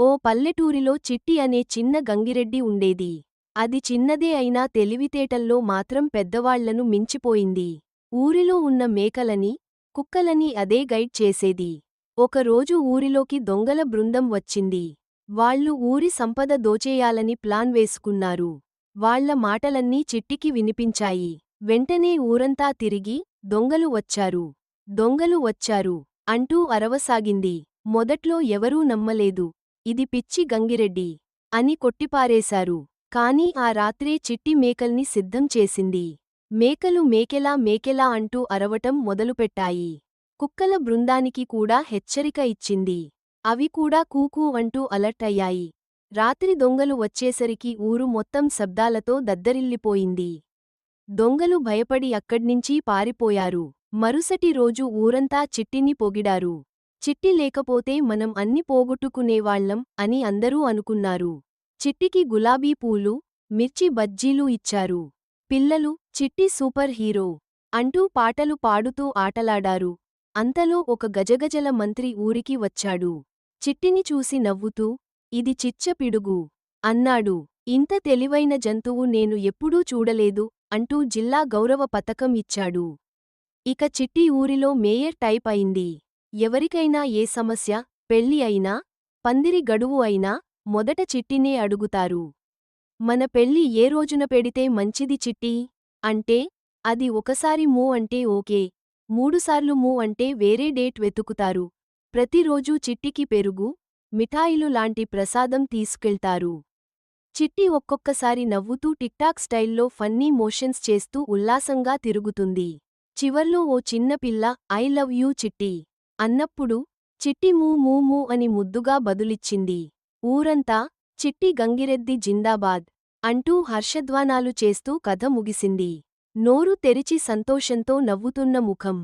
ఓ పల్లెటూరిలో చిట్టి అనే చిన్న గంగిరెడ్డి ఉండేది. అది చిన్నదే అయినా తెలివితేటల్లో మాత్రం పెద్దవాళ్లను మించిపోయింది. ఊరిలో ఉన్న మేకలని, కుక్కలని అదే గైడ్ చేసేది. ఒకరోజు ఊరిలోకి దొంగల బృందం వచ్చింది. వాళ్ళు ఊరి సంపద దోచేయాలని ప్లాన్ వేసుకున్నారు. వాళ్ళ మాటలన్నీ చిట్టికి వినిపించాయి. వెంటనే ఊరంతా తిరిగి, దొంగలు వచ్చారు, దొంగలు వచ్చారు అంటూ అరవసాగింది. మొదట్లో ఎవరూ నమ్మలేదు. ఇది పిచ్చి గంగిరెడ్డి అని కొట్టిపారేశారు. కాని ఆ రాత్రే చిట్టి మేకల్ని సిద్ధం చేసింది. మేకలు మేకెలా మేకెలా అంటూ అరవటం మొదలుపెట్టాయి. కుక్కల బృందానికి కూడా హెచ్చరిక ఇచ్చింది. అవి కూడా కూకూ అంటూ అలర్ట్ అయ్యాయి. రాత్రి దొంగలు వచ్చేసరికి ఊరు మొత్తం శబ్దాలతో దద్దరిల్లిపోయింది. దొంగలు భయపడి అక్కడ్నించి పారిపోయారు. మరుసటి రోజు ఊరంతా చిట్టిని పొగిడారు. చిట్టి లేకపోతే మనం అన్ని పోగొట్టుకునేవాళ్లం అని అందరూ అనుకున్నారు. చిట్టికి గులాబీ పూలు, మిర్చి బజ్జీలు ఇచ్చారు. పిల్లలు చిట్టి సూపర్ హీరో అంటూ పాటలు పాడుతూ ఆటలాడారు. అంతలో ఒక గజగజల మంత్రి ఊరికి వచ్చాడు. చిట్టిని చూసి నవ్వుతూ, ఇది చిచ్చ పిడుగు అన్నాడు. ఇంత తెలివైన జంతువు నేను ఎప్పుడూ చూడలేదు అంటూ జిల్లా గౌరవ పతకం ఇచ్చాడు. ఇక చిట్టి ఊరిలో మేయర్ టైప్ అయింది. ఎవరికైనా ఏ సమస్య, పెళ్లి అయినా, పందిరి గడువు అయినా మొదట చిట్టినే అడుగుతారు. మన పెళ్లి ఏ రోజున పెడితే మంచిది చిట్టీ అంటే, అది ఒకసారి మూ అంటే ఓకే, మూడుసార్లు మూ అంటే వేరే డేట్ వెతుకుతారు. ప్రతిరోజూ చిట్టికి పెరుగు, మిఠాయిలు లాంటి ప్రసాదం తీసుకెళ్తారు. చిట్టి ఒక్కొక్కసారి నవ్వుతూ టిక్టాక్ స్టైల్లో ఫన్నీ మోషన్స్ చేస్తూ ఉల్లాసంగా తిరుగుతుంది. చివర్లో ఓ చిన్న పిల్ల ఐ లవ్ యూ చిట్టి అన్నప్పుడు చిట్టి మూ మూ మూ అని ముద్దుగా బదులిచ్చింది. ఊరంతా చిట్టి గంగిరెద్ది జిందాబాద్ అంటూ హర్షధ్వానాలు చేస్తూ కథ ముగిసింది. నోరు తెరిచి సంతోషంతో నవ్వుతున్న ముఖం.